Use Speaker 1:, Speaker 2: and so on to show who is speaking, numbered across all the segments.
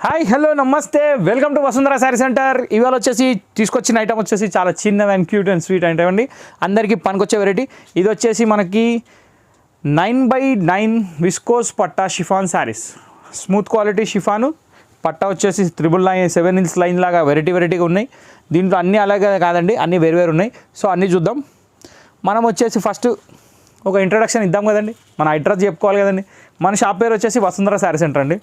Speaker 1: Hi hello నమస్తే welcome to Vasundhara sari centre. ఇవాళ వచ్చేసి తీసుకొచ్చిన ఐటమ్ వచ్చేసి చాలా చిన్నది and cute and sweet item అండి. అందరికీ పనికొచ్చే వెరైటీ. ఇది వచ్చేసి మనకి 9x9 విస్కోస్ పట్టా chiffon saris. Smooth quality chiffon పట్టా వచ్చేసి 7 ఇంచ్ లైన్ లాగా వెరైటీగా ఉన్నాయి. దీంట్లో అన్నీ అలాగే కాదండి, అన్నీ వేరు ఉన్నాయి. సో అన్నీ చూద్దాం. మనం వచ్చేసి ఫస్ట్ ఒక ఇంట్రడక్షన్ ఇద్దాం కదండి, మన అడ్రస్ చెప్పుకోవాలి కదండి. మన షాప్ పేరు వచ్చేసి వసుంధర శారీ సెంటర్ అండి.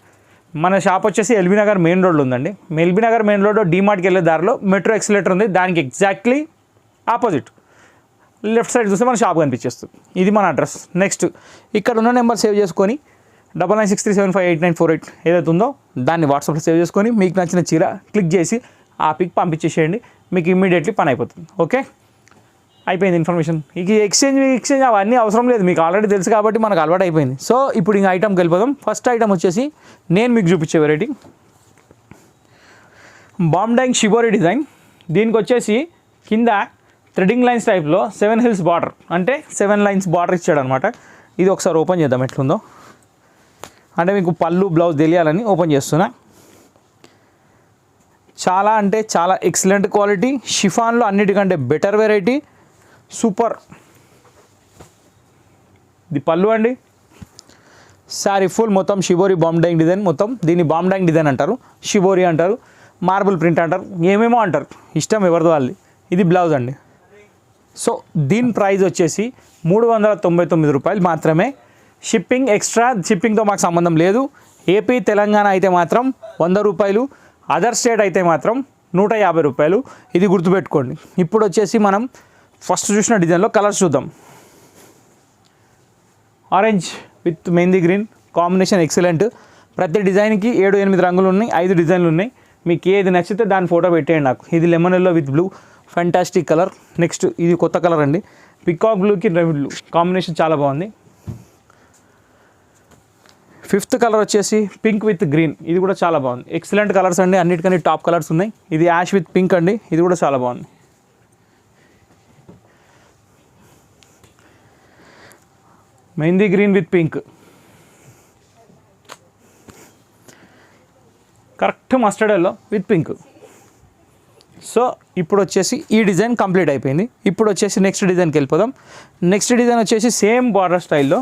Speaker 1: మన షాప్ వచ్చేసి ఎల్బీ నగర్ మెయిన్ రోడ్లో ఉందండి. ఎల్బీ నగర్ మెయిన్ రోడ్లో డీమార్ట్కి వెళ్ళే దారిలో మెట్రో ఎక్సలేటర్ ఉంది, దానికి ఎగ్జాక్ట్లీ ఆపోజిట్ లెఫ్ట్ సైడ్ చూస్తే మన షాప్ కనిపించేస్తుంది. ఇది మన అడ్రస్. నెక్స్ట్ ఇక్కడ ఉన్న నెంబర్ సేవ్ చేసుకొని 9963758948 ఏదైతే ఉందో దాన్ని వాట్సాప్లో సేవ్ చేసుకొని మీకు నచ్చిన చీర క్లిక్ చేసి ఆ పిక్ పంపించేసేయండి, మీకు ఇమ్మీడియట్లీ పని అయిపోతుంది. ఓకే, అయిపోయింది ఇన్ఫర్మేషన్. ఇక ఎక్స్చేంజ్ అవన్నీ అవసరం లేదు, మీకు ఆల్రెడీ తెలుసు కాబట్టి మనకు అలవాటు అయిపోయింది. సో ఇప్పుడు ఇంకా ఐటమ్కి వెళ్ళిపోదాం. ఫస్ట్ ఐటమ్ వచ్చేసి నేను మీకు చూపించే వెరైటీ బాంబ్డాంగ్ షిబోరి డిజైన్. దీనికి వచ్చేసి కింద థ్రెడింగ్ లైన్స్ టైప్లో 7 hills బార్డర్, అంటే 7 lines బార్డర్ ఇచ్చాడు అనమాట. ఇది ఒకసారి ఓపెన్ చేద్దాం ఎట్లుందో, అంటే మీకు పళ్ళు బ్లౌజ్ తెలియాలని ఓపెన్ చేస్తున్నా. చాలా అంటే చాలా ఎక్సలెంట్ క్వాలిటీ, షిఫాన్లో అన్నిటికంటే బెటర్ వెరైటీ, సూపర్. ఇది పళ్ళు అండి. శారీ ఫుల్ మొత్తం షిబోరి బాంబ్డాంగ్ డిజైన్. మొత్తం దీన్ని బాంబ్డాంగ్ డిజైన్ అంటారు, షిబోరి అంటారు, మార్బుల్ ప్రింట్ అంటారు, ఏమేమో అంటారు, ఇష్టం ఎవరిది వాళ్ళది. ఇది బ్లౌజ్ అండి. సో దీని ప్రైస్ వచ్చేసి 399 రూపాయలు మాత్రమే. షిప్పింగ్ ఎక్స్ట్రా, షిప్పింగ్తో మాకు సంబంధం లేదు. ఏపీ తెలంగాణ అయితే మాత్రం 100 రూపాయలు, అదర్ స్టేట్ అయితే మాత్రం 150 రూపాయలు. ఇది గుర్తుపెట్టుకోండి. ఇప్పుడు వచ్చేసి మనం ఫస్ట్ చూసిన డిజైన్లో కలర్స్ చూద్దాం. Orange with mehndi green combination excellent. ప్రతి డిజైన్కి 7-8 రంగులు ఉన్నాయి, 5 డిజైన్లు ఉన్నాయి. మీకు ఏది నచ్చితే దాని ఫోటో పెట్టేయండి నాకు. ఇది lemon yellow with blue, fantastic colour. Next ఇది కొత్త కలర్ అండి, పికాక్ బ్లూకి రెడ్ బ్లూ కాంబినేషన్ చాలా బాగుంది. 5th కలర్ వచ్చేసి పింక్ విత్ గ్రీన్, ఇది కూడా చాలా బాగుంది. ఎక్సలెంట్ కలర్స్ అండి, అన్నిటికన్నీ టాప్ కలర్స్ ఉన్నాయి. ఇది యాష్ విత్ పింక్ అండి, ఇది కూడా చాలా బాగుంది. Mehndi green with pink, correct mustard yellow with pink. So ఇప్పుడు వచ్చేసి ఈ డిజైన్ కంప్లీట్ అయిపోయింది. ఇప్పుడు వచ్చేసి నెక్స్ట్ డిజైన్కి వెళ్ళిపోదాం. నెక్స్ట్ డిజైన్ వచ్చేసి సేమ్ బార్డర్ స్టైల్లో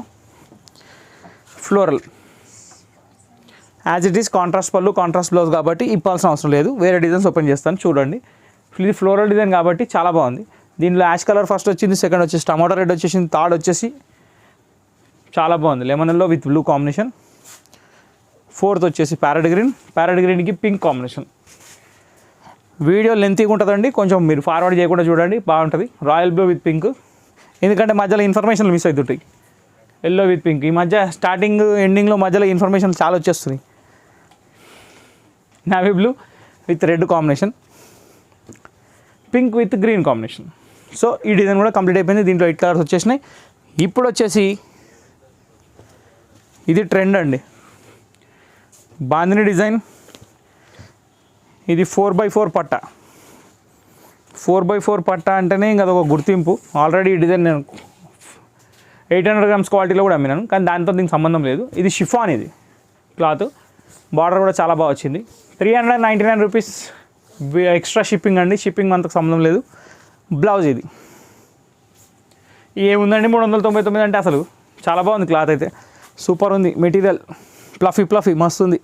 Speaker 1: floral as it is, contrast పళ్ళు కాంట్రాస్ట్ బ్లౌజ్ కాబట్టి ఇప్పాల్సిన అవసరం లేదు. వేరే డిజైన్స్ ఓపెన్ చేస్తాను చూడండి. ఇది ఫ్లోరల్ డిజైన్ కాబట్టి చాలా బాగుంది. దీనిలో యాష్ కలర్ ఫస్ట్ వచ్చింది, సెకండ్ వచ్చేసి టమాటో రెడ్ వచ్చేసింది, థర్డ్ వచ్చేసి చాలా బాగుంది lemon yellow with blue combination, 4th వచ్చేసి ప్యారెట్ గ్రీన్కి పింక్ కాంబినేషన్. వీడియో లెంతీగా ఉంటుందండి, కొంచెం మీరు ఫార్వర్డ్ చేయకుండా చూడండి, బాగుంటుంది. రాయల్ బ్లూ విత్ పింక్, ఎందుకంటే మధ్యలో ఇన్ఫర్మేషన్లు మిస్ అవుతుంటాయి. ఎల్లో విత్ పింక్, ఈ మధ్య స్టార్టింగ్ ఎండింగ్లో మధ్యలో ఇన్ఫర్మేషన్ చాలా వచ్చేస్తుంది. Navy blue with red combination, pink with green combination. So ఈ డిజైన్ కూడా కంప్లీట్ అయిపోయింది. దీంట్లో 8 కలర్స్ వచ్చేసినాయి. ఇప్పుడు వచ్చేసి ఇది ట్రెండ్ అండి, బాందిని డిజైన్. ఇది 4x4 పట్టా. 4x4 పట్టా అంటేనే ఇంకా అదొక గుర్తింపు. ఆల్రెడీ ఈ డిజైన్ నేను 800 grams క్వాలిటీలో కూడా అమ్మినాను, కానీ దాంతో దీనికి సంబంధం లేదు. ఇది షిఫాన్, ఇది క్లాత్. బార్డర్ కూడా చాలా బాగా వచ్చింది. 399 రూపీస్ ఎక్స్ట్రా షిప్పింగ్ అండి, షిప్పింగ్ అంతకు సంబంధం లేదు. బ్లౌజ్ ఇది ఏముందండి 399 అంటే అసలు చాలా బాగుంది. క్లాత్ అయితే సూపర్ ఉంది, మెటీరియల్ ఫ్లఫీ మస్తు ఉంది.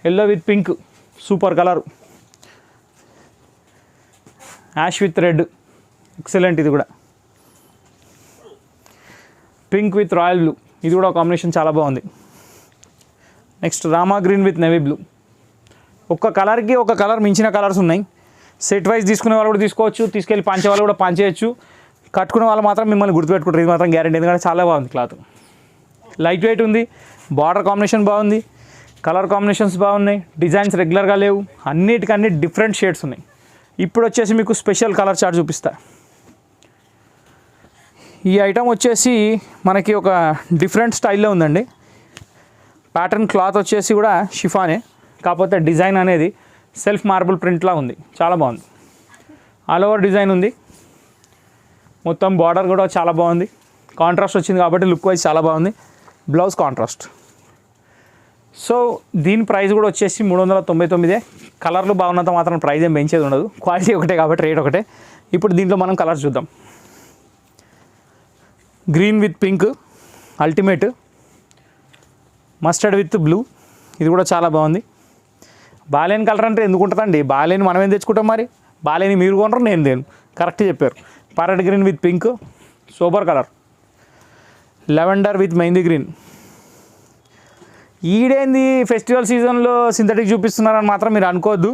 Speaker 1: Yellow with pink super colour, ash with red excellent. ఇది కూడా పింక్ విత్ రాయల్ బ్లూ, ఇది కూడా కాంబినేషన్ చాలా బాగుంది. Next Rama green with navy blue. ఒక్క కలర్కి ఒక కలర్ మించిన కలర్స్ ఉన్నాయి. సెట్ వైజ్ తీసుకునే వాళ్ళు కూడా తీసుకోవచ్చు, తీసుకెళ్ళి పంచే వాళ్ళు కూడా పంచేయచ్చు. కట్టుకునే వాళ్ళు మాత్రం మిమ్మల్ని గుర్తుపెట్టుకుంటారు, ఇది మాత్రం గ్యారెంటీ. ఎందుకంటే చాలా బాగుంది క్లాత్, లైట్ వెయిట్ ఉంది, బార్డర్ కాంబినేషన్ బాగుంది, కలర్ కాంబినేషన్స్ బాగున్నాయి, డిజైన్స్ రెగ్యులర్గా లేవు, అన్నిటికన్నీ డిఫరెంట్ షేడ్స్ ఉన్నాయి. ఇప్పుడు వచ్చేసి మీకు స్పెషల్ కలర్ చార్ట్ చూపిస్తా. ఈ ఐటమ్ వచ్చేసి మనకి ఒక డిఫరెంట్ స్టైల్లో ఉందండి. ప్యాటర్న్ క్లాత్ వచ్చేసి కూడా షిఫానే, కాకపోతే డిజైన్ అనేది సెల్ఫ్ మార్బుల్ ప్రింట్లా ఉంది, చాలా బాగుంది. ఆల్ ఓవర్ డిజైన్ ఉంది, మొత్తం బార్డర్ కూడా చాలా బాగుంది. కాంట్రాస్ట్ వచ్చింది కాబట్టి లుక్ వైజ్ చాలా బాగుంది. Blouse contrast. సో దీని ప్రైస్ కూడా వచ్చేసి 399. కలర్లు బాగున్నంత మాత్రం ప్రైస్ ఏం పెంచేది ఉండదు, క్వాలిటీ ఒకటే కాబట్టి రేట్ ఒకటే. ఇప్పుడు దీంట్లో మనం కలర్స్ చూద్దాం. Green with pink ultimate, mustard with blue, ఇది కూడా చాలా బాగుంది. బాలేని కలర్ అంటే ఎందుకు ఉంటుందండి, బాలేని మనం ఏం తెచ్చుకుంటాం, మరి బాలేని మీరు కొనరు నేను దేను, కరెక్ట్ చెప్పారు. Parrot green with pink super colour. Lavender with mehndi green. ఈడేంది ఫెస్టివల్ సీజన్లో సింథటిక్ చూపిస్తున్నారని మాత్రం మీరు అనుకోవద్దు.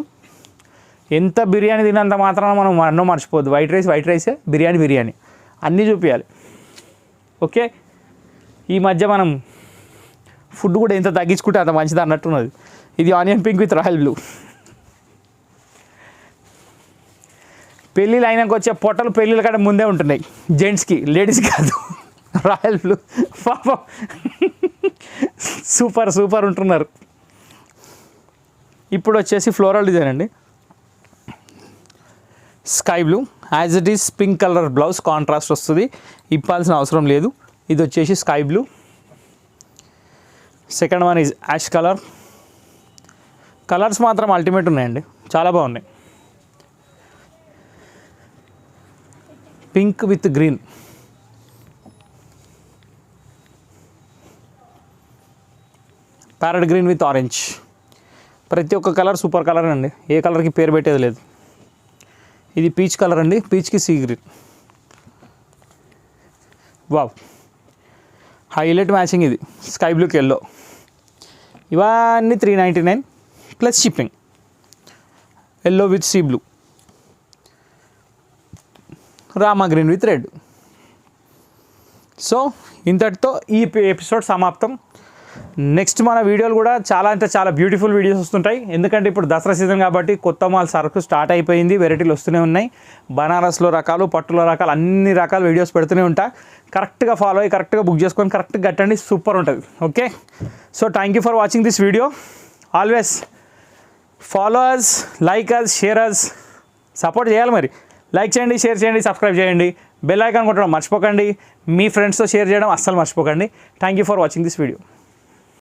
Speaker 1: ఎంత బిర్యానీ తినంత మాత్రం మనం అన్నం మర్చిపోద్దు. వైట్ రైసే, బిర్యానీ అన్నీ చూపించాలి. ఓకే, ఈ మధ్య మనం ఫుడ్ కూడా ఎంత తగ్గించుకుంటే అంత మంచిది అన్నట్టున్నది. ఇది onion pink with royal blue. పెళ్ళిళ్ళు అయినాక వచ్చే పొట్టలు పెళ్ళిళ్ళ కంటే ముందే ఉంటున్నాయి జెంట్స్కి, లేడీస్ కాదు. రాయల్ బ్లూ పాపం సూపర్ ఉంటున్నారు. ఇప్పుడు వచ్చేసి ఫ్లోరల్ డిజైన్ అండి. Sky blue as it is, pink colour blouse contrast వస్తుంది, ఇప్పాల్సిన అవసరం లేదు. ఇది వచ్చేసి sky blue. Second one is ash colour. Colours మాత్రం అల్టిమేట్ ఉన్నాయండి, చాలా బాగున్నాయి. Pink with green, parrot green with orange. ప్రతి ఒక్క కలర్ సూపర్ కలర్ అండి, ఏ కలర్కి పేరు పెట్టేది లేదు. ఇది పీచ్ కలర్ అండి, పీచ్కి sea green. Wow, highlight matching ఇది స్కై బ్లూకి ఎల్లో. ఇవన్నీ 399 plus shipping. Yellow with sea blue, Rama green with red. So ఇంతటితో ఈ ఎపిసోడ్ సమాప్తం. నెక్స్ట్ మన వీడియోలు కూడా చాలా అంటే చాలా బ్యూటిఫుల్ వీడియోస్ వస్తుంటాయి. ఎందుకంటే ఇప్పుడు దసరా సీజన్ కాబట్టి కొత్త మాల్ సరుకు స్టార్ట్ అయిపోయింది, వెరైటీలు వస్తూనే ఉన్నాయి. బనారస్లో రకాలు, పట్టులో రకాలు, అన్ని రకాల వీడియోస్ పెడుతూనే ఉంటా. కరెక్ట్గా ఫాలో అయ్యి కరెక్ట్గా బుక్ చేసుకొని కరెక్ట్గా కట్టండి, సూపర్ ఉంటుంది. Okay, so thank you for watching this video. Always follow us, like us, share us, support చేయాలి. మరి లైక్ చేయండి, షేర్ చేయండి, సబ్స్క్రైబ్ చేయండి, బెల్ ఐకాన్ కొట్టడం మర్చిపోకండి, మీ ఫ్రెండ్స్తో షేర్ చేయడం అస్సలు మర్చిపోకండి. Thank you for watching this video.